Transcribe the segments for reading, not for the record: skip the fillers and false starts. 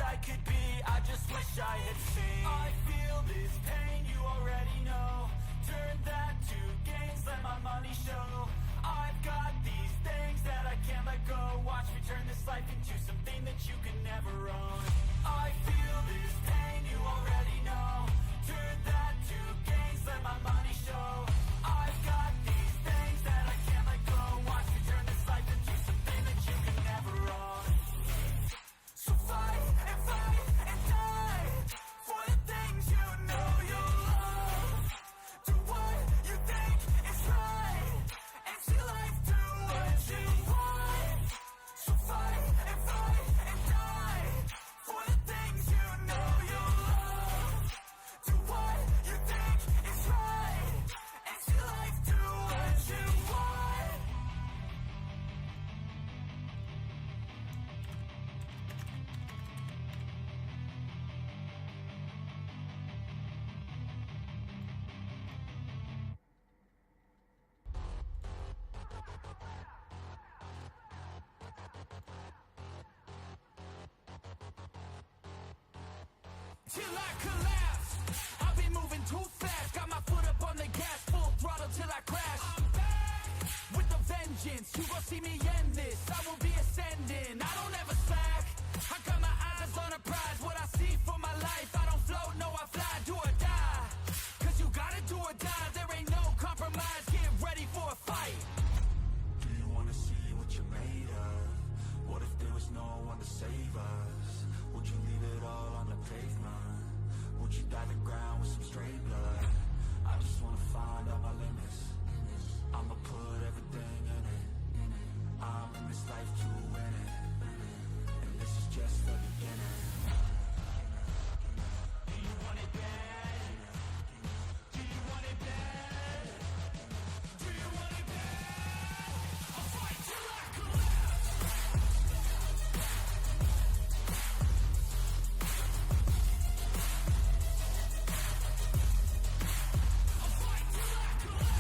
I could be, I just wish I had seen. I feel this pain, you already know. Turn that to gains, let my money show. I've got these things that I can't let go. Watch me turn this life into something that you can never own. I feel this pain, you already know. Turn that to gains, let my money show. I've got these things that I can't let go. Watch me turn this life into something that you can never own. So fight and die for the things you know you love. Do what you think is right and see life do what you want. So fight and die for the things you know you love. Do what you think is right and see life do what you want. Till I collapse, I'll be moving too fast. Got my foot up on the gas, full throttle till I crash. I'm back with a vengeance. You gon' see me end this. I will be ascending. I don't ever slack. I got my eyes on a prize. What I see for my life, I don't float, no I fly. Do or die. Cause you gotta do or die. There ain't no compromise. Get ready for a fight. Do you wanna see what you're made of? What if there was no one to save us? Would you leave it all on the pavement? Would you dive the ground with some straight blood? I just wanna find all my limits. I'ma put everything in it. I'm in this life to win it. And this is just the beginning. Do you want it bad? Do you want it bad? Do you want it bad? I'll fight till I collapse. I'll fight till I collapse.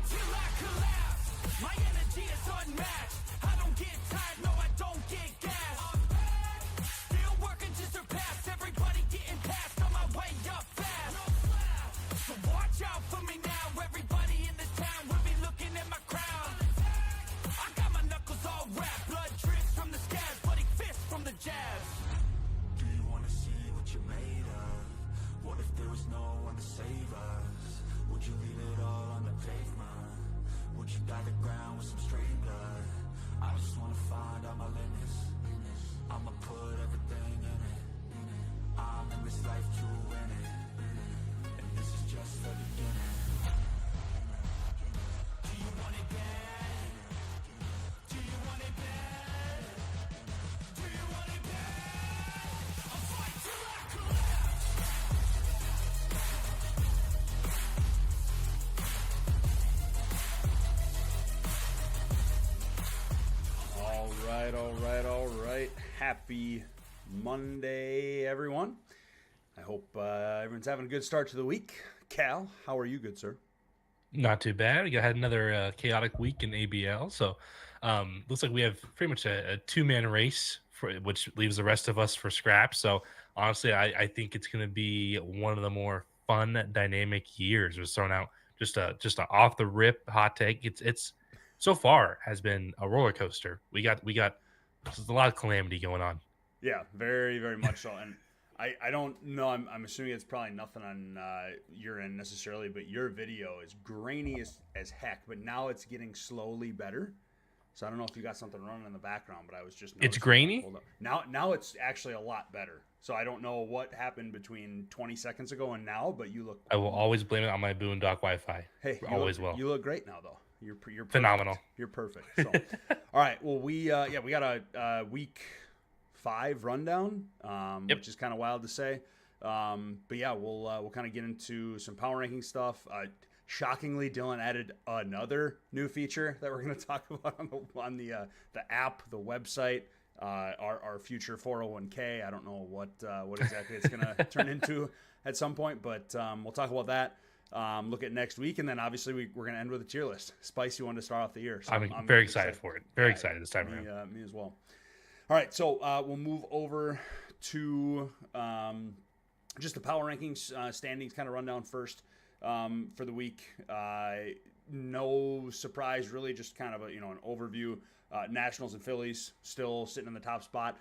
Till I collapse. My energy is unmatched. I don't get tired, no I don't get gas. Still working to surpass. Everybody getting past on my way up fast. So watch out for me now. Everybody in the town will be looking at my crown. I got my knuckles all wrapped. Blood drips from the scabs, bloody fists from the jabs. Do you wanna see what you're made of? What if there was no one to save us? Would you leave it all on the pavement? Would you dye the ground with some straight blood? I just wanna find all my limits. I'ma put everything in it. I'm in this life to win it. And this is just the beginning. Do you want it bad? Do you want it bad? Do you want it bad? I'll fight till I collapse. All right. Happy Monday, everyone. I hope everyone's having a good start to the week. Cal, how are you, good sir? Not too bad. We had another chaotic week in ABL. So looks like we have pretty much a two-man race, which leaves the rest of us for scraps. So honestly, I think it's going to be one of the more fun, dynamic years. We're throwing out just a off the rip hot take. It's so far has been a roller coaster. We got there's a lot of calamity going on. Yeah, very, very much so. And I don't know. I'm assuming it's probably nothing on your end necessarily, but your video is grainy as heck. But now it's getting slowly better. So I don't know if you got something running in the background, but I was just noticing. It's grainy? Now it's actually a lot better. So I don't know what happened between 20 seconds ago and now, but you look. I will always blame it on my Boondock Wi-Fi. Hey, you look great now though. You're perfect. Phenomenal. You're perfect. So, all right. Well, we got a week 5 rundown, which is kind of wild to say. But yeah, we'll kind of get into some power ranking stuff. Shockingly, Dylan added another new feature that we're going to talk about on the app, the website, our future 401k. I don't know what exactly it's going to turn into at some point, but we'll talk about that. look at next week, and then obviously we're going to end with a tier list. Spicy one to start off the year. So I'm very excited for it. Very excited this time around. Me as well. All right, so we'll move over to just the power rankings standings kind of rundown first for the week. No surprise, really, just kind of an overview. Nationals and Phillies still sitting in the top spot.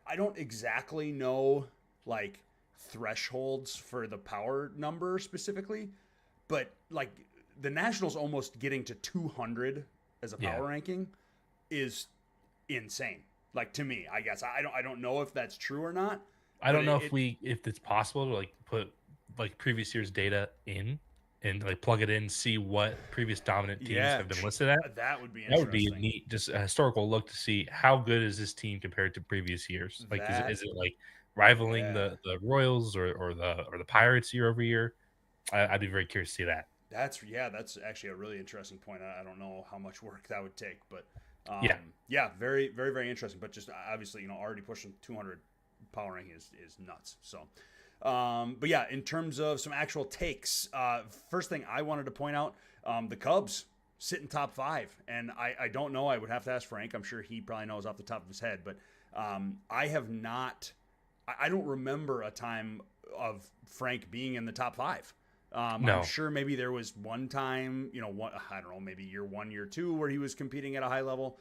I don't exactly know like thresholds for the power number specifically, but like the Nationals almost getting to 200 as a power ranking is insane. Like, to me, I guess I don't know if that's true or not. I don't know if it's possible to like put like previous year's data in and like plug it in, see what previous dominant teams have been listed at. That would be interesting. That would be a neat, just a historical look to see how good is this team compared to previous years. Like, is it like rivaling the Royals or the Pirates year over year? I'd be very curious to see that. That's actually a really interesting point. I don't know how much work that would take, but very, very, very interesting. But just obviously, already pushing 200 power ranking is nuts. So, but yeah, in terms of some actual takes, first thing I wanted to point out, the Cubs sit in top 5, and I don't know. I would have to ask Frank. I'm sure he probably knows off the top of his head, but I don't remember a time of Frank being in the top 5. No. I'm sure maybe there was one time, I don't know, maybe year 1, year 2 where he was competing at a high level.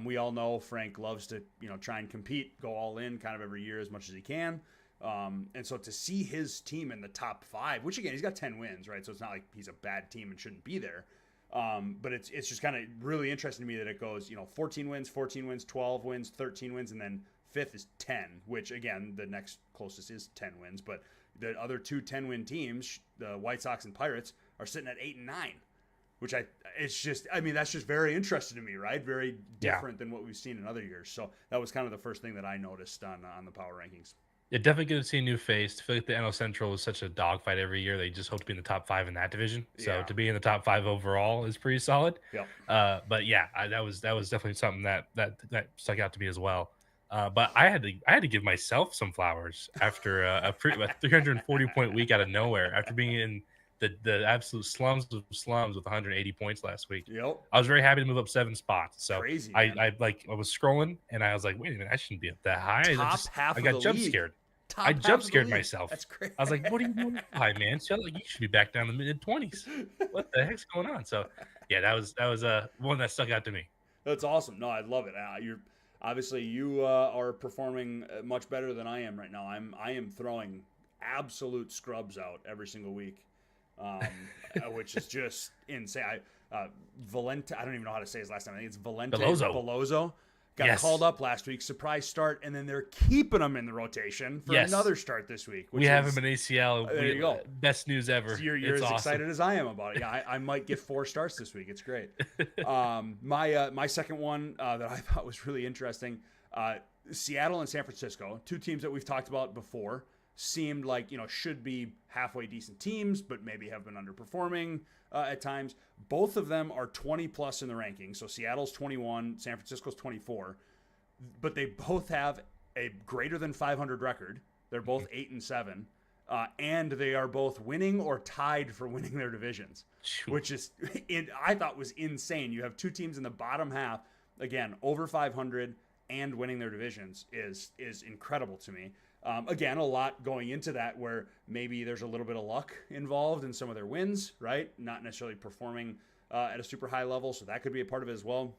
We all know Frank loves to, try and compete, go all in kind of every year as much as he can. And so to see his team in the top 5, which again, he's got 10 wins, right? So it's not like he's a bad team and shouldn't be there. But it's just kind of really interesting to me that it goes, 14 wins, 12 wins, 13 wins, and then 5th is 10, which again, the next closest is 10 wins, but the other 2 10-win teams, the White Sox and Pirates, are sitting at 8 and 9, which that's just very interesting to me, right? Very different than what we've seen in other years. So that was kind of the first thing that I noticed on the power rankings. Yeah, definitely good to see a new face. I feel like the NL Central is such a dogfight every year. They just hope to be in the top 5 in that division. So to be in the top 5 overall is pretty solid. Yep. But yeah, that was definitely something that stuck out to me as well. But I had to give myself some flowers after a 340-point week out of nowhere, after being in the absolute slums of slums with 180 points last week. Yep. I was very happy to move up 7 spots. So crazy, I was scrolling and I was like, wait a minute, I shouldn't be up that high. I got jump scared. I jump scared myself. That's crazy. I was like, what are you doing high, man? So like, you should be back down in the mid-20s. What the heck's going on? So yeah, that was one that stuck out to me. That's awesome. No, I love it. Obviously, you are performing much better than I am right now. I am throwing absolute scrubs out every single week, which is just insane. Valente, I don't even know how to say his last name. I think it's Beloso. Got called up last week, surprise start, and then they're keeping him in the rotation for another start this week. We have him in ACL. There you go. Best news ever. So you're as awesome. Excited as I am about it. Yeah, I might get 4 starts this week. It's great. My second one that I thought was really interesting, Seattle and San Francisco, 2 teams that we've talked about before, seemed like should be halfway decent teams, but maybe have been underperforming at times. Both of them are 20 plus in the rankings. So Seattle's 21, San Francisco's 24, but they both have a greater than 500 record. They're both 8 and 7, and they are both winning or tied for winning their divisions, which is I thought was insane. You have 2 teams in the bottom half, again over 500 and winning their divisions is incredible to me. Again, a lot going into that where maybe there's a little bit of luck involved in some of their wins, right? Not necessarily performing at a super high level, so that could be a part of it as well.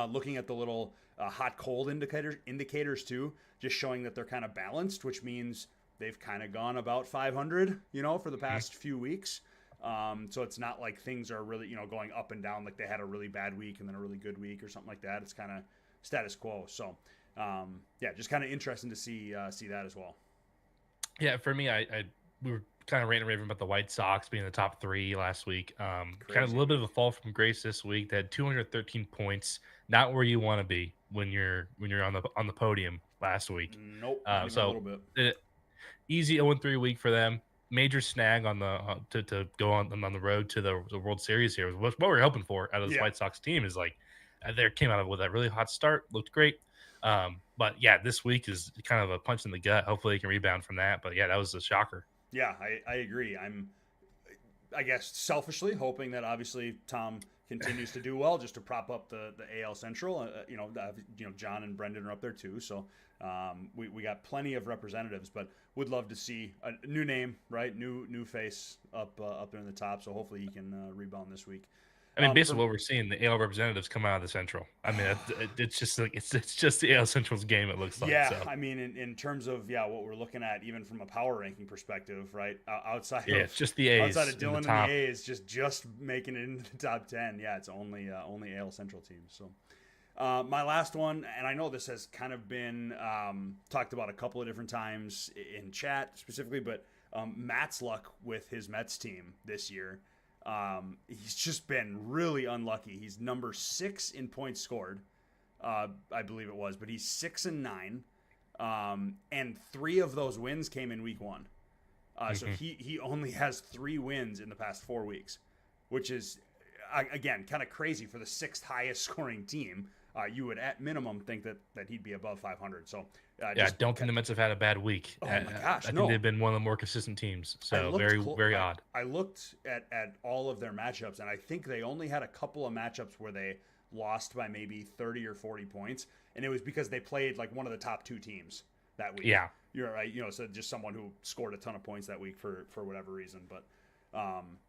Looking at the little hot-cold indicators too, just showing that they're kind of balanced, which means they've kind of gone about 500, for the past few weeks. So it's not like things are really, going up and down, like they had a really bad week and then a really good week or something like that. It's kind of status quo. So just kind of interesting to see that as well. Yeah, for me, we were kind of ranting and raving about the White Sox being in the top 3 last week. Kind of a little bit of a fall from grace this week. They had 213 points, not where you want to be when you're on the podium last week. Nope. So a little bit. Easy 0-3 week for them. Major snag on the to go on the road to the World Series here. What we're hoping for out of this White Sox team is like they came out with that really hot start, looked great. But yeah, this week is kind of a punch in the gut. Hopefully they can rebound from that. But yeah, that was a shocker. Yeah, I agree. I guess selfishly hoping that obviously Tom continues to do well, just to prop up the AL Central. John and Brendan are up there too, so we got plenty of representatives, but would love to see a new name, right? New face up there in the top. So hopefully he can rebound this week. I mean, based on what we're seeing, the AL representatives come out of the Central. I mean, it's just like it's just the AL Central's game. It looks like. Yeah, so. I mean, in terms of what we're looking at, even from a power ranking perspective, right? Outside of just the A's, outside of Dylan and the A's, just making it into the top 10. Yeah, it's only AL Central teams. So. My last one, and I know this has kind of been talked about a couple of different times in chat specifically, but Matt's luck with his Mets team this year. He's just been really unlucky. He's number 6 in points scored, I believe it was, but he's 6-9, and 3 of those wins came in week 1. So he only has 3 wins in the past 4 weeks, which is again kind of crazy for the 6th highest scoring team. You would at minimum think that he'd be above 500. So I don't think the Mets have had a bad week. Oh my gosh, I think they've been one of the more consistent teams. So very odd. I looked at all of their matchups, and I think they only had a couple of matchups where they lost by maybe 30 or 40 points, and it was because they played like one of the top 2 teams that week. Yeah, you're right. So just someone who scored a ton of points that week for whatever reason. But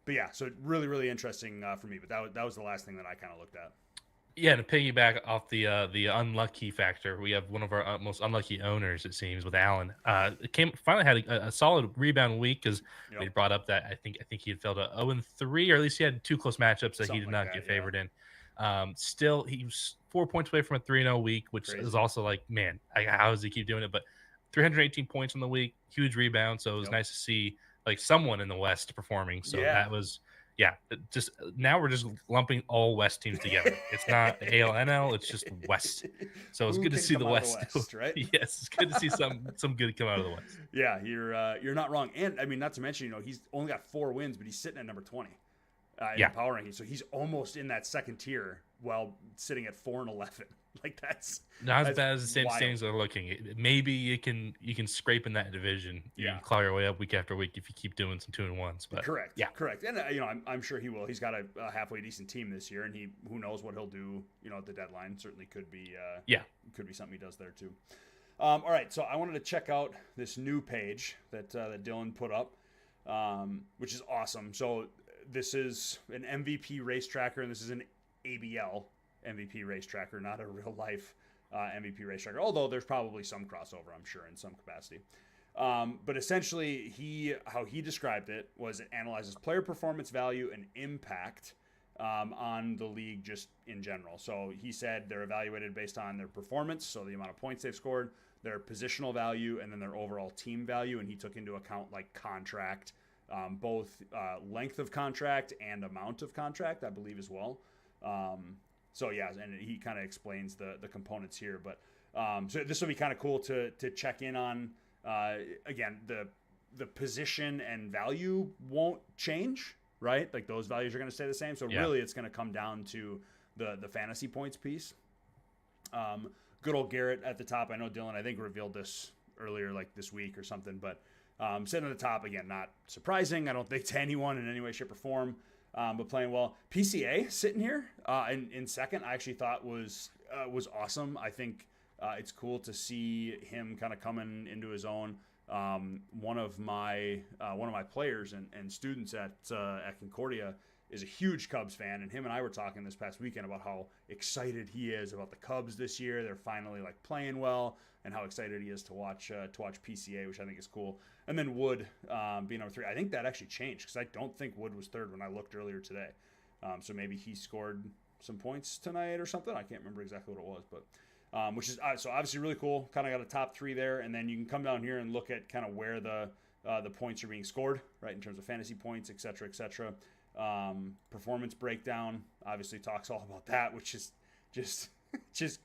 yeah, so really interesting for me. But that was the last thing that I kind of looked at. Yeah, to piggyback off the unlucky factor, we have one of our most unlucky owners, it seems, with Allen. Finally had a solid rebound week because we brought up that I think he had failed a 0-3, or at least he had 2 close matchups that he did not get favored in. Still, he was 4 points away from a 3-0 week, which is also like, man, how does he keep doing it? But 318 points on the week, huge rebound. So it was nice to see like someone in the West performing. So that was. Yeah, just now we're just lumping all West teams together. It's not ALNL, it's just West. So it's good to see the West, right? Yes, it's good to see some good come out of the West. Yeah, you're not wrong. And I mean, not to mention, he's only got 4 wins, but he's sitting at number 20 in the power ranking. So he's almost in that second tier while sitting at 4-11. Like that's not as bad as the same standings are looking. Maybe you can scrape in that division. You can claw your way up week after week if you keep doing some 2-1s. But correct. And I'm sure he will. He's got a halfway decent team this year, and who knows what he'll do. At the deadline certainly could be. Could be something he does there too. All right, so I wanted to check out this new page that Dylan put up, which is awesome. So this is an MVP race tracker, and this is an ABL MVP race tracker, not a real life MVP race tracker, although there's probably some crossover, I'm sure, in some capacity. But essentially, how he described it was it analyzes player performance, value, and impact on the league just in general. So he said they're evaluated based on their performance, so the amount of points they've scored, their positional value, and then their overall team value. And he took into account like contract, both length of contract and amount of contract, I believe, as well. So yeah, and he kind of explains the components here, but so this will be kind of cool to check in on. Again, the position and value won't change, right? Like those values are going to stay the same. So really, it's going to come down to the fantasy points piece. Good old Garrett at the top. I know Dylan, I think, revealed this earlier, like this week or something, but sitting at the top again, not surprising. I don't think to anyone in any way, shape, or form. But playing well. PCA sitting here in second, I actually thought was awesome. I think it's cool to see him kind of coming into his own. One of my players and students at Concordia is a huge Cubs fan, and him and I were talking this past weekend about how excited he is about the Cubs this year. They're finally like playing well, and how excited he is to watch PCA, which I think is cool. And then Wood being number 3. I think that actually changed because I don't think Wood was 3rd when I looked earlier today. So maybe he scored some points tonight or something. I can't remember exactly what it was, but which is so obviously really cool. Kind of got a top 3 there, and then you can come down here and look at kind of where the points are being scored, right, in terms of fantasy points, et cetera, et cetera. Performance breakdown obviously talks all about that, which is just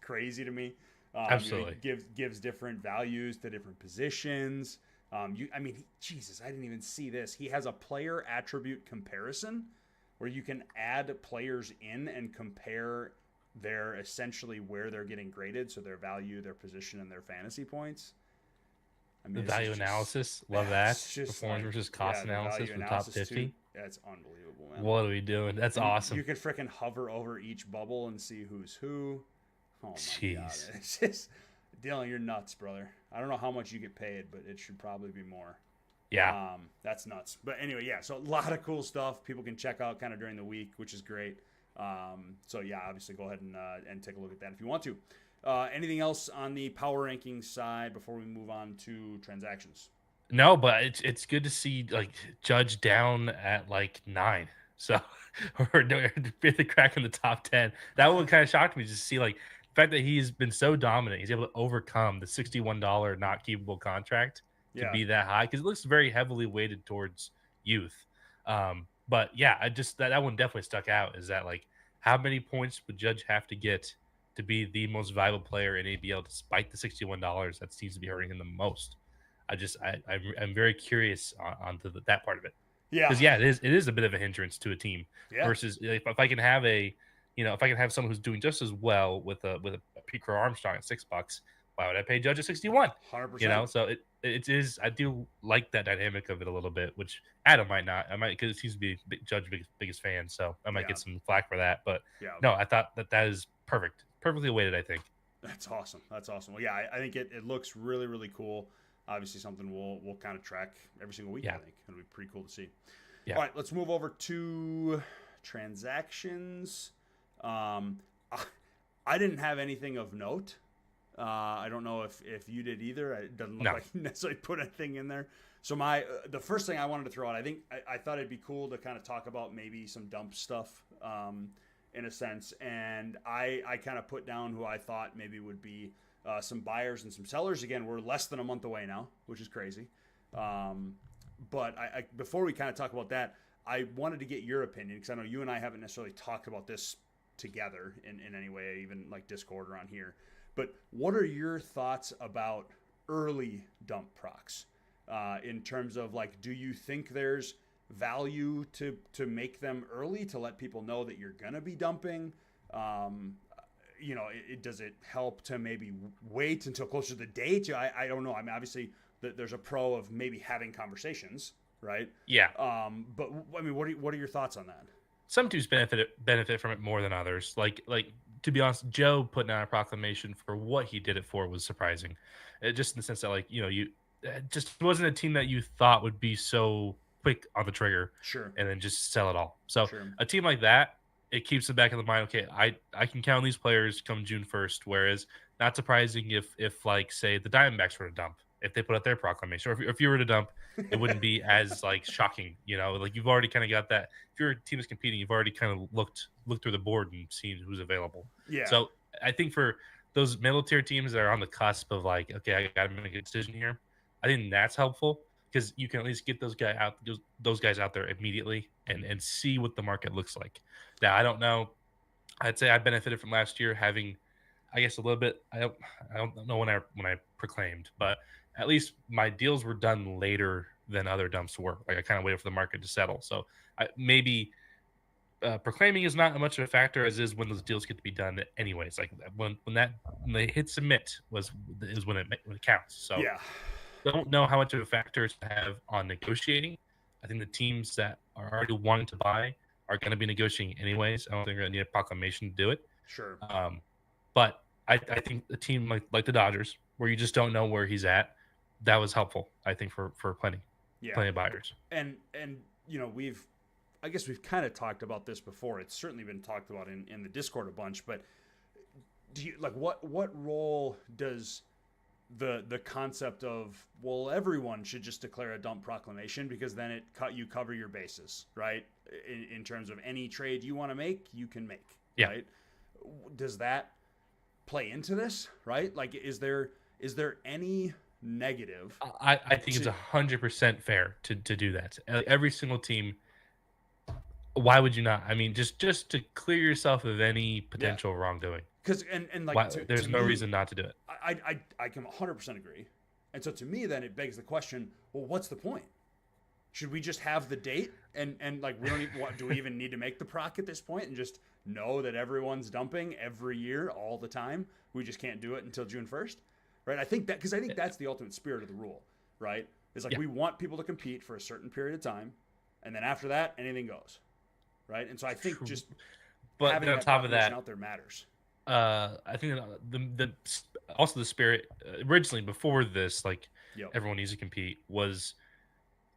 crazy to me. Absolutely. Gives different values to different positions. Jesus, I didn't even see this. He has a player attribute comparison where you can add players in and compare their essentially where they're getting graded, so their value, their position, and their fantasy points. I mean, the value analysis, love that. Performance versus cost analysis for the top 50. That's unbelievable, man. What are we doing? That's awesome. You could freaking hover over each bubble and see who's who. Oh my god, Jeez. it's just Dylan, you're nuts, brother. I don't know how much you get paid, but it should probably be more. Yeah. That's nuts. But anyway, yeah. So a lot of cool stuff people can check out kind of during the week, which is great. So yeah, obviously go ahead and take a look at that if you want to. Anything else on the power ranking side before we move on to transactions? No, but it's good to see like Judge down at like 9. So or really cracking the top 10. That one kind of shocked me just to see like the fact that he's been so dominant. He's able to overcome the $61 not keepable contract to Yeah. be that high because it looks very heavily weighted towards youth. But yeah, I just that one definitely stuck out. Is that like how many points would Judge have to get to be the most valuable player in ABL despite the $61 that seems to be hurting him the most? I'm very curious on to that part of it. Yeah. Because it is a bit of a hindrance to a team versus if I can have if I can have someone who's doing just as well with a Pete Crow Armstrong at $6, why would I pay Judge at 61? 100%. So it is. I do like that dynamic of it a little bit, which Adam might not. I might because he's the Judge biggest fan, so I might get some flack for that. But no, I thought that is perfectly weighted. I think that's awesome. Well, yeah, I think it looks really, really cool. Obviously, something we'll kind of track every single week. I think it'll be pretty cool to see. Yeah. All right, let's move over to transactions. I didn't have anything of note. I don't know if you did either. It doesn't look like you necessarily put anything in there. So the first thing I wanted to throw out, I thought it'd be cool to kind of talk about maybe some dump stuff in a sense. And I kind of put down who I thought maybe would be some buyers and some sellers. Again, we're less than a month away now, which is crazy. But before we kind of talk about that, I wanted to get your opinion because I know you and I haven't necessarily talked about this together in any way, even like Discord or on here. But what are your thoughts about early dump procs in terms of like, do you think there's value to make them early to let people know that you're going to be dumping? Does it help to maybe wait until closer to the date? I don't know. I mean, obviously there's a pro of maybe having conversations, right? Yeah. But I mean, what are your thoughts on that? Some teams benefit from it more than others. Like to be honest, Joe putting out a proclamation for what he did it for was surprising. Just in the sense that it just wasn't a team that you thought would be so quick on the trigger, and then just sell it all. So a team like that, it keeps it back in the mind. Okay, I can count on these players come June 1st. Whereas not surprising if like say the Diamondbacks were to dump, if they put out their proclamation, or if you were to dump, it wouldn't be as like shocking. Like you've already kind of got that. If your team is competing, you've already kind of looked through the board and seen who's available. Yeah. So I think for those middle tier teams that are on the cusp of like, okay, I got to make a decision here, I think that's helpful because you can at least get those guys out there immediately and see what the market looks like. Now I don't know. I'd say I benefited from last year having, I guess, a little bit. I don't know when I proclaimed, but at least my deals were done later than other dumps were. Like I kind of waited for the market to settle. So maybe proclaiming is not as much of a factor as is when those deals get to be done anyways. Like when they hit submit is when it counts. So don't know how much of a factor to have on negotiating. I think the teams that are already wanting to buy are going to be negotiating anyways. I don't think they're going to need a proclamation to do it. Sure. But I think a team like the Dodgers, where you just don't know where he's at, that was helpful, I think, for plenty of buyers. And we've kind of talked about this before. It's certainly been talked about in the Discord a bunch. But do you like what role does the concept of, well, everyone should just declare a dump proclamation because then you cover your bases, right? In terms of any trade you want to make, you can make, right? Does that play into this, right? Like, is there any negative? I think it's 100% fair to do that. Every single team. Why would you not? I mean, just to clear yourself of any potential wrongdoing. Because and like there's no reason not to do it. I can 100% agree. And so to me, then it begs the question: well, what's the point? Should we just have the date and like we don't even do we even need to make the proc at this point and just know that everyone's dumping every year all the time? We just can't do it until June 1st, right? I think that's the ultimate spirit of the rule, right? It's like we want people to compete for a certain period of time, and then after that, anything goes, right? And so I think just but having then on that top of population that, out there matters. I think the also the spirit originally before this, like Yep. everyone needs to compete, was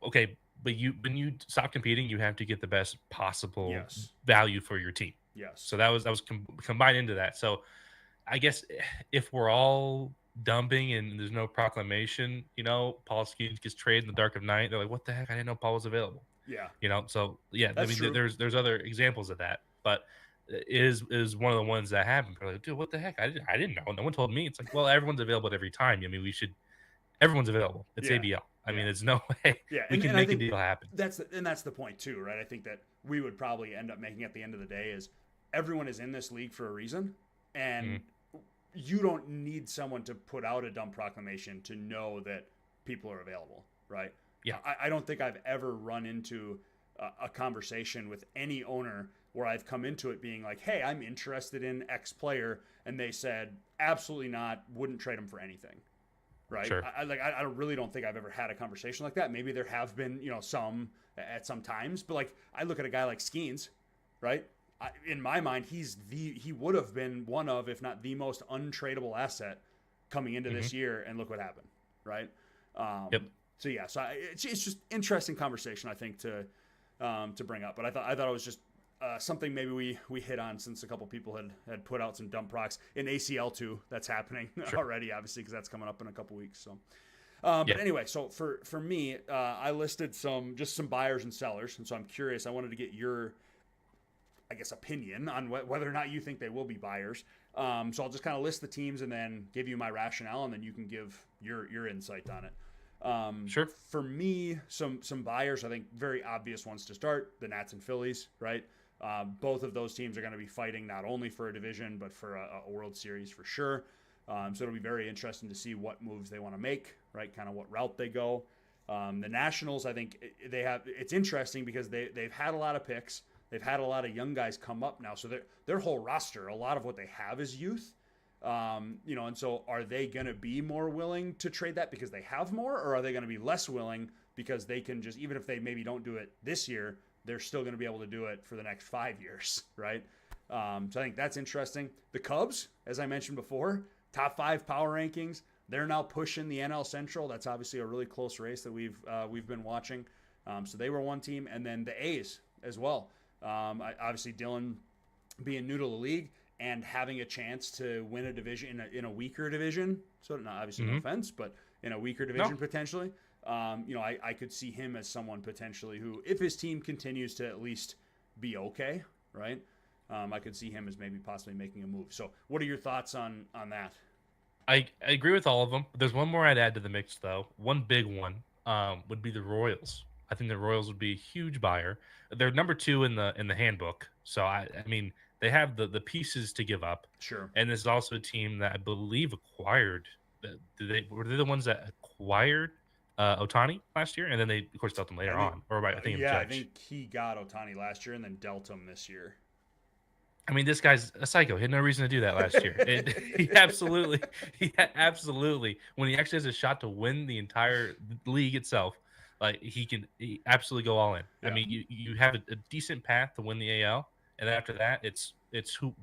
okay. But when you stop competing, you have to get the best possible Yes. value for your team. Yes. So that was combined into that. So I guess if we're all dumping and there's no proclamation, Paul Skeens gets traded in the dark of night. They're like, "What the heck? I didn't know Paul was available." Yeah. So yeah, I That's mean, true. there's other examples of that, but it is one of the ones that happened. They're like, dude, what the heck? I didn't know. No one told me. It's like, well, everyone's available at every time. I mean, everyone's available. It's Yeah. ABL. I mean, Yeah. there's no way Yeah, we can I make a think deal happen. that's the point too, right? I think that we would probably end up making at the end of the day is everyone is in this league for a reason, and Mhm. you don't need someone to put out a dumb proclamation to know that people are available, right? Yeah. I don't think I've ever run into a conversation with any owner where I've come into it being like, "Hey, I'm interested in X player," and they said, "Absolutely not. Wouldn't trade him for anything." Right? Sure. I really don't think I've ever had a conversation like that. Maybe there have been, some at some times, but like I look at a guy like Skeens, right? In my mind, he would have been one of, if not the most untradeable asset coming into this year, and look what happened, right? Yep. So yeah, it's just interesting conversation I think to bring up. But I thought it was just something maybe we hit on since a couple people had put out some dump procs in ACL too. That's happening already, obviously, because that's coming up in a couple weeks. So, but anyway, so for me, I listed some buyers and sellers, and so I'm curious. I wanted to get your, I guess, opinion on whether or not you think they will be buyers. So I'll just kind of list the teams and then give you my rationale, and then you can give your insight on it. Sure. For me, some buyers, I think very obvious ones to start: the Nats and Phillies, right? Both of those teams are going to be fighting not only for a division but for a World Series for sure. So it'll be very interesting to see what moves they want to make, right? Kind of what route they go. The Nationals, I think it's interesting because they've had a lot of picks. They've had a lot of young guys come up now. So their whole roster, a lot of what they have is youth. And so are they going to be more willing to trade that because they have more, or are they going to be less willing because they can just, even if they maybe don't do it this year, they're still going to be able to do it for the next 5 years, right? So I think that's interesting. The Cubs, as I mentioned before, top 5 power rankings. They're now pushing the NL Central. That's obviously a really close race that we've been watching. So they were one team, and then the A's as well. Obviously, Dylan being new to the league and having a chance to win a division in a weaker division. So not obviously no offense, but in a weaker division potentially. I could see him as someone potentially who, if his team continues to at least be okay, right? I could see him as maybe possibly making a move. So what are your thoughts on that? I agree with all of them. There's one more I'd add to the mix, though. One big one would be the Royals. I think the Royals would be a huge buyer. They're number 2 in the handbook, so I mean they have the pieces to give up. Sure. And this is also a team that I believe acquired. Were they the ones that acquired Otani last year, and then they of course dealt him later on, or I think yeah, Judge. I think he got Otani last year and then dealt him this year. I mean, this guy's a psycho. He had no reason to do that last year. He absolutely, when he actually has a shot to win the entire league itself, like he absolutely go all in. Yeah. I mean, you have a decent path to win the AL, and then after that, it's who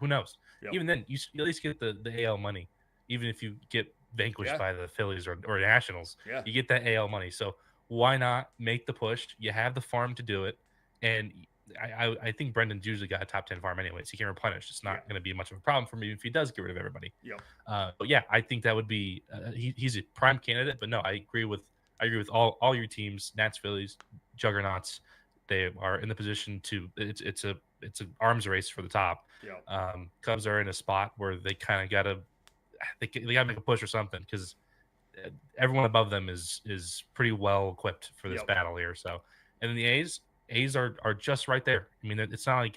knows. Yep. Even then, you at least get the AL money, even if you get vanquished Yeah. by the Phillies or Nationals. Yeah. You get that AL money. So why not make the push? You have the farm to do it, and I think Brendan's usually got a top 10 farm anyways. He can replenish. It's not going to be much of a problem for me if he does get rid of everybody. Yep. But yeah, I think that would be he's a prime candidate. But no, I agree with all your teams, Nats, Phillies, juggernauts. They are in the position to it's an arms race for the top. Yep. Cubs are in a spot where they kind of gotta make a push or something because everyone above them is pretty well equipped for this battle here. So, and then the A's are just right there. I mean, it's not like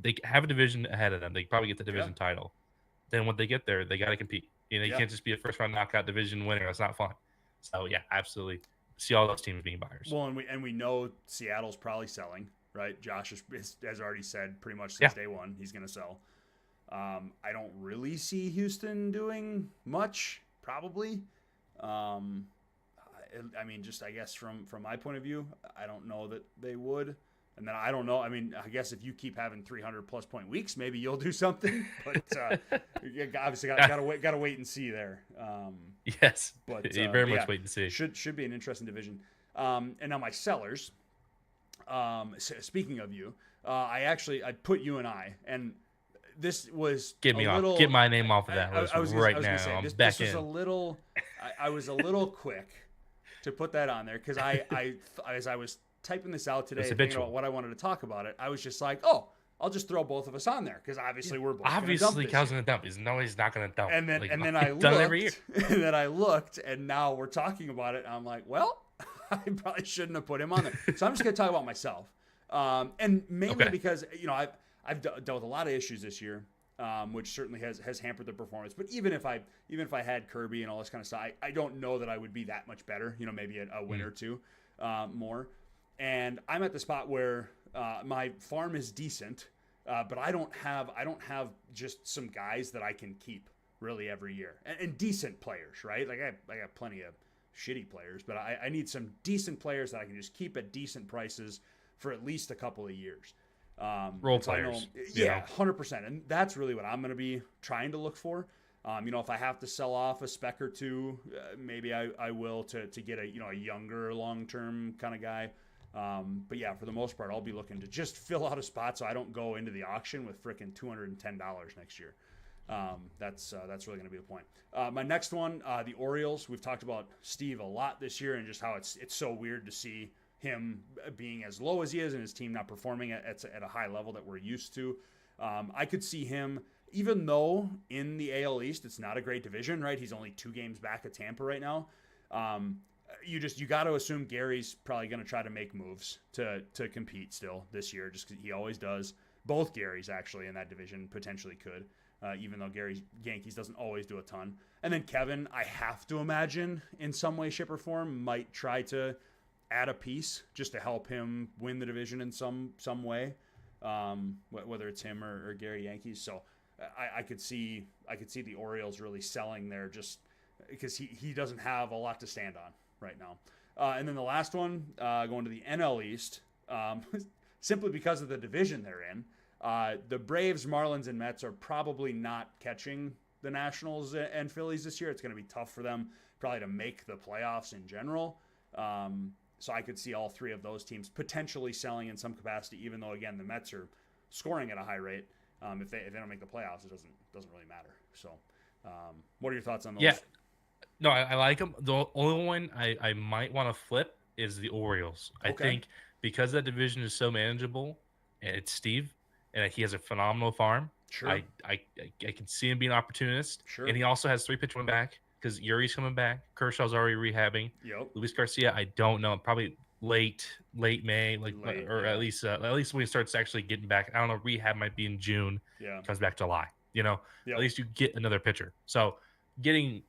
they have a division ahead of them. They probably get the division title. Then when they get there, they got to compete. You can't just be a first round knockout division winner. That's not fun. So yeah, absolutely. See all those teams being buyers. Well, and we know Seattle's probably selling, right? Josh has already said pretty much since day one he's going to sell. I don't really see Houston doing much, probably. I mean, just I guess from my point of view, I don't know that they would. And then I don't know. I mean, I guess if you keep having 300+ point weeks, maybe you'll do something. But you obviously gotta wait and see there. Yes, but very much wait and see. Should be an interesting division. And now my sellers. Speaking of you, I put you and I, and this was Get me off. Get my name off of that list right now. Say, I'm this back was in. a little. I was a little quick to put that on there because as I was typing this out today, thinking about what I wanted to talk about it, I was just like, oh, I'll just throw both of us on there because obviously we're both obviously Cal's gonna dump. He's not gonna dump. And then like, and then I looked, every year. And then I looked, and now we're talking about it. And I'm like, well, I probably shouldn't have put him on there. So I'm just gonna talk about myself, and mainly because I've dealt with a lot of issues this year, which certainly has hampered the performance. But even if I had Kirby and all this kind of stuff, I don't know that I would be that much better. Maybe a win or two more. And I'm at the spot where my farm is decent, but I don't have just some guys that I can keep really every year and decent players, right? Like I got plenty of shitty players, but I need some decent players that I can just keep at decent prices for at least a couple of years. Role players. 100%. And that's really what I'm going to be trying to look for. If I have to sell off a spec or two, maybe I will to get a younger long-term kind of guy. But yeah, for the most part, I'll be looking to just fill out a spot so I don't go into the auction with frickin' $210 next year. That's really going to be the point. My next one, the Orioles. We've talked about Steve a lot this year and just how it's so weird to see him being as low as he is and his team not performing at a high level that we're used to. I could see him, even though in the AL East it's not a great division, right? He's only 2 games back of Tampa right now. You got to assume Gary's probably going to try to make moves to compete still this year, just because he always does. Both Garys actually in that division potentially could, even though Gary's Yankees doesn't always do a ton. And then Kevin, I have to imagine in some way, shape, or form, might try to add a piece just to help him win the division in some way, whether it's him or Gary Yankees. So I could see the Orioles really selling there just because he doesn't have a lot to stand on right now. And then the last one, going to the NL East, simply because of the division they're in. The Braves, Marlins, and Mets are probably not catching the Nationals and Phillies this year. It's going to be tough for them probably to make the playoffs in general. So I could see all 3 of those teams potentially selling in some capacity, even though, again, the Mets are scoring at a high rate. If they don't make the playoffs, it doesn't really matter. So what are your thoughts on those? Yeah. No, I like them. The only one I might want to flip is the Orioles. I think because that division is so manageable, and it's Steve, and he has a phenomenal farm. Sure. I can see him being an opportunist. Sure. And he also has 3 pitchers coming back because Yuri's coming back. Kershaw's already rehabbing. Yep. Luis Garcia, I don't know. Probably late May, at least when he starts actually getting back. I don't know. Rehab might be in June. Yeah. Comes back July. At least you get another pitcher. So getting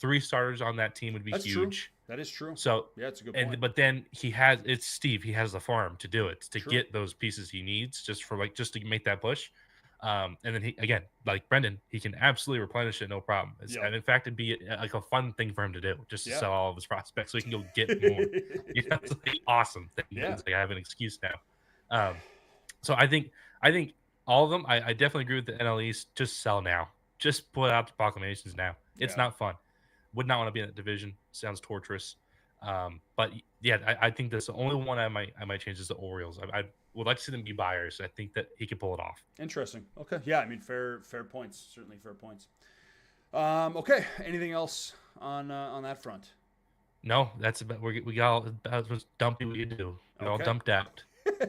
3 starters on that team would be huge. True. That is true. So yeah, it's a good point. But then it's Steve. He has the farm to do it, to get those pieces he needs just to make that push. And then he, again, like Brendan, he can absolutely replenish it, no problem. And in fact, it'd be like a fun thing for him to do, just to sell all of his prospects so he can go get more. It's like awesome thing. Yeah. It's like I have an excuse now. So I think all of them. I definitely agree with the NL East. Just sell now. Just put out the proclamations now. It's not fun. Would not want to be in that division. Sounds torturous. But yeah, I think that's the only one I might change is the Orioles. I would like to see them be buyers. I think that he could pull it off. Interesting. Okay. Yeah, I mean, fair points. Certainly fair points. Okay. Anything else on that front? No, that's about we got all about as dumpy we could do. We all dumped out.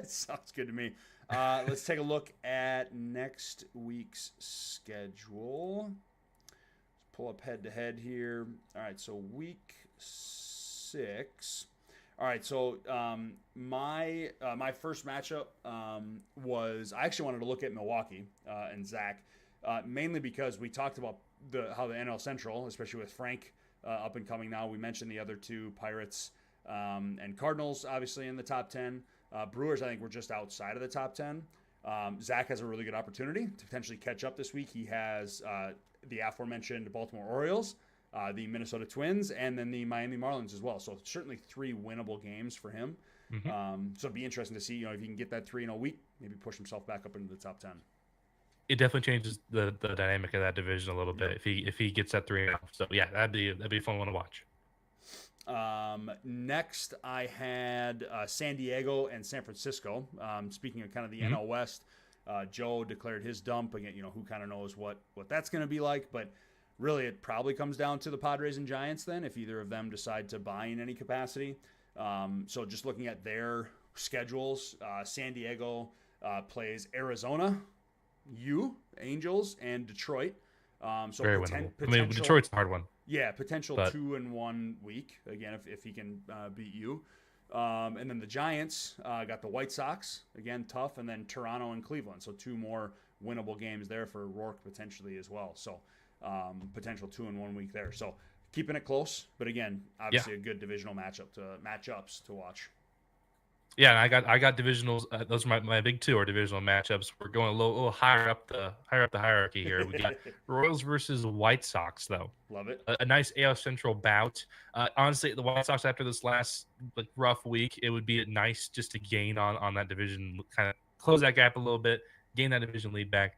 Sounds good to me. Let's take a look at next week's schedule. Let's pull up head to head here. All right, so week 6. All right, so my first matchup was I actually wanted to look at Milwaukee and Zach, mainly because we talked about how the NL Central, especially with Frank up and coming now. We mentioned the other 2, Pirates and Cardinals, obviously in the top 10. Brewers, I think, were just outside of the top 10. Zach has a really good opportunity to potentially catch up this week. He has the aforementioned Baltimore Orioles the Minnesota Twins, and then the Miami Marlins as well. So certainly 3 winnable games for him. So it'd be interesting to see, if he can get that 3-0 week, maybe push himself back up into the top 10. It definitely changes the dynamic of that division a little bit if he gets that 3-0. So yeah, that'd be a fun one to watch. Next, I had San Diego and San Francisco. Speaking of kind of the NL West, Joe declared his dump again. Who kind of knows what that's going to be like, but really it probably comes down to the Padres and Giants then, if either of them decide to buy in any capacity. So just looking at their schedules, San Diego plays Arizona, Angels, and Detroit. So very winnable. Detroit's a hard one. Yeah, potential 2-1 week again if he can beat you. And then the Giants got the White Sox again, tough, and then Toronto and Cleveland. So 2 more winnable games there for Rourke potentially as well. So potential 2-1 week there. So keeping it close, but again, obviously a good divisional matchups to watch. Yeah, and I got divisionals. Those are my big 2 are divisional matchups. We're going a little higher up the hierarchy here. We got Royals versus White Sox, though. Love it. A nice AL Central bout. Honestly, the White Sox after this last rough week, it would be nice just to gain on that division, kind of close that gap a little bit, gain that division lead back.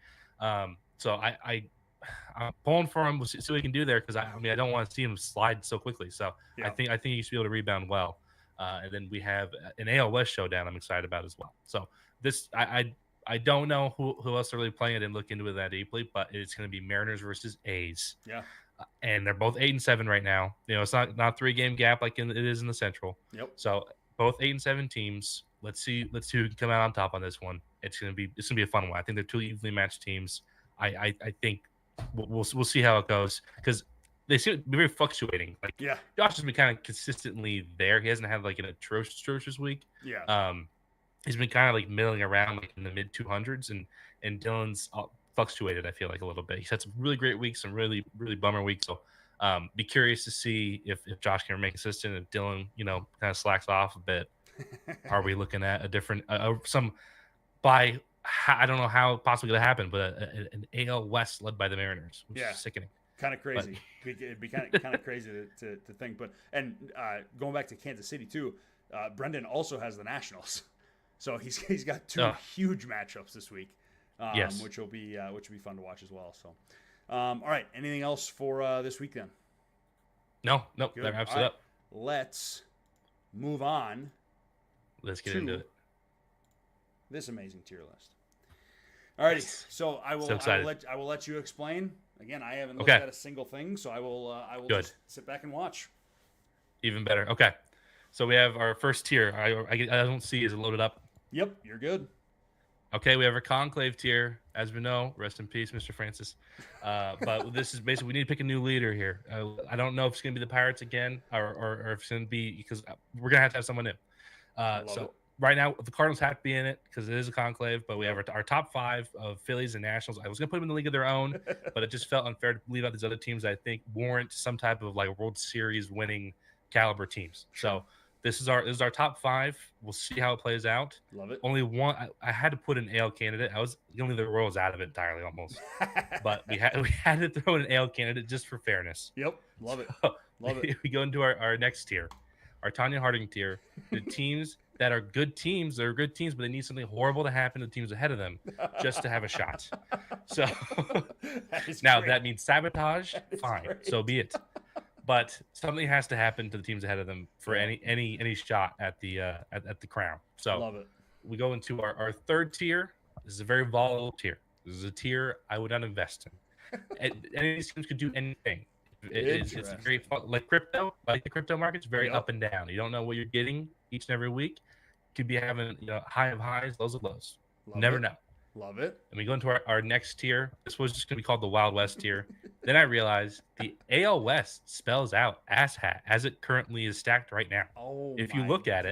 So I'm pulling for him. We'll see what he can do there because I don't want to see him slide so quickly. So I think he should be able to rebound well. And then we have an AL West showdown I'm excited about as well. So this, I don't know who else are really playing. I didn't look into it that deeply, but it's going to be Mariners versus A's. Yeah. And they're both 8-7 right now. It's not 3-game gap like it is in the Central. Yep. So both 8-7 teams. Let's see who can come out on top on this one. It's gonna be a fun one. I think they're 2 evenly matched teams. I think we'll see how it goes because they seem to be very fluctuating. Josh has been kind of consistently there. He hasn't had an atrocious week. Yeah. He's been kind of milling around in the mid 200s, and Dylan's fluctuated. I feel like a little bit. He's had some really great weeks, some really bummer weeks. So, be curious to see if Josh can remain consistent. If Dylan, kind of slacks off a bit, are we looking at a different I don't know how possibly going to happen, but an AL West led by the Mariners, which is sickening. Kind of crazy. It'd be kind of crazy to think. But going back to Kansas City too, Brendan also has the Nationals, so he's got 2 huge matchups this week, which will be fun to watch as well. So, all right. Anything else for this week then? No, that wraps it up. Let's move on. Let's get into it. This amazing tier list. All righty, so I will let you explain. Again, I haven't looked at a single thing, so I will just sit back and watch. Even better. Okay, so we have our first tier. I don't see is it loaded up. Yep, you're good. Okay, we have our conclave tier. As we know, rest in peace, Mr. Francis. But this is basically we need to pick a new leader here. I don't know if it's going to be the Pirates again, or if it's going to be because we're going to have someone new. Right now, the Cardinals have to be in it because it is a conclave, but we have our top 5 of Phillies and Nationals. I was going to put them in the league of their own, but it just felt unfair to leave out these other teams that I think warrant some type of World Series winning caliber teams. So this is our top 5. We'll see how it plays out. Love it. Only one. I had to put an AL candidate. I was going to leave the Royals out of it entirely almost, but we had to throw in an AL candidate just for fairness. Yep. Love it. Love it. We go into our next tier, our Tanya Harding tier. The teams that are good teams, they're good teams, but they need something horrible to happen to the teams ahead of them just to have a shot. So that means sabotage, fine, great. So be it. But something has to happen to the teams ahead of them for any shot at the crown. So love it. We go into our third tier. This is a very volatile tier. This is a tier I would not invest in. Any of these teams could do anything. It's very like crypto, like the crypto market's very up and down. You don't know what you're getting each and every week. Could be having high of highs, lows of lows. Never know. Love it. And we go into our next tier. This was just going to be called the Wild West tier. Then I realized the AL West spells out asshat as it currently is stacked right now. Oh, if you look at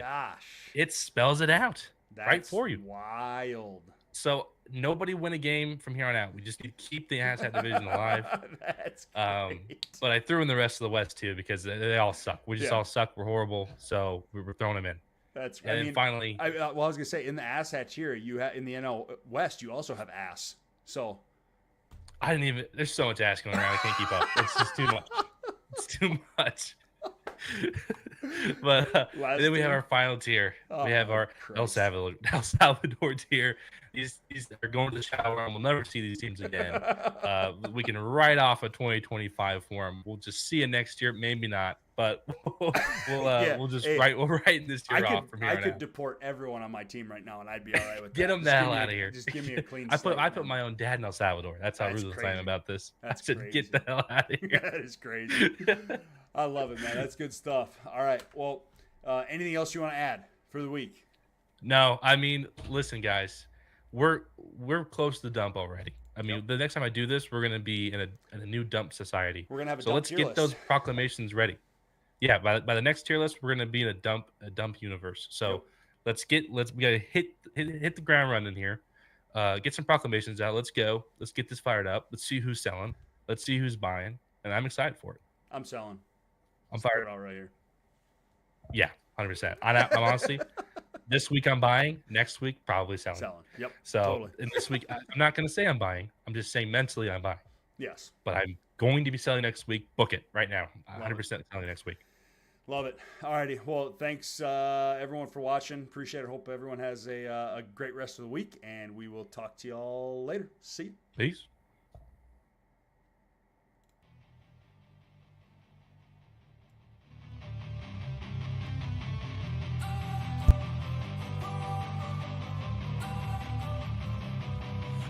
it spells it out right for you. Wild. So nobody win a game from here on out. We just need to keep the asshat division alive. That's great. But I threw in the rest of the West too because they all suck. We just all suck. We're horrible. So we're throwing them in. That's right. And then finally, I was gonna say in the asshat tier, you have in the NL West, you also have ass. So I didn't even. There's so much ass going around. I can't keep up. It's just too much. It's too much. But and then we have our final tier. We have our El Salvador tier. These are going to the shower, and we'll never see these teams again. We can write off a 2025 for them. We'll just see you next year. Maybe not, but we'll just write this year off from here on out. I could deport everyone on my team right now, and I'd be all right with that. Get them the hell out of here. Just give me a clean I slate. put my own dad in El Salvador. That's how ruthless I am about this. That's I said, crazy. get the hell out of here. That is crazy. I love it, man. That's good stuff. All right. Well, anything else you want to add for the week? No, I mean, listen, guys, we're close to the dump already. I mean, the next time I do this, we're gonna be in a new dump society. We're gonna have a so dump let's tier get list. those proclamations ready. Yeah, by the next tier list, we're gonna be in a dump universe. So we gotta hit the ground running here. Get some proclamations out. Let's go. Let's get this fired up. Let's see who's selling. Let's see who's buying. And I'm excited for it. I'm selling. I'm fired out right here. Yeah, 100%. I'm honestly, this week I'm buying. Next week probably selling. Yep. So totally. And this week I'm not going to say I'm buying. I'm just saying mentally I'm buying. Yes. But I'm going to be selling next week. Book it right now. 100% selling next week. Love it. All righty. Well, thanks everyone for watching. Appreciate it. Hope everyone has a great rest of the week, and we will talk to y'all later. See you. Peace.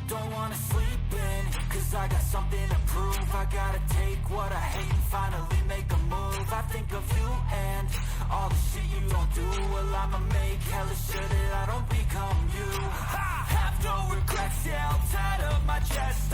Don't wanna sleep in, cause I got something to prove. I gotta take what I hate and finally make a move. I think of you and all the shit you don't do. Well, I'ma make hella sure that I don't become you. I have no regrets, yeah, I'll tie up my chest.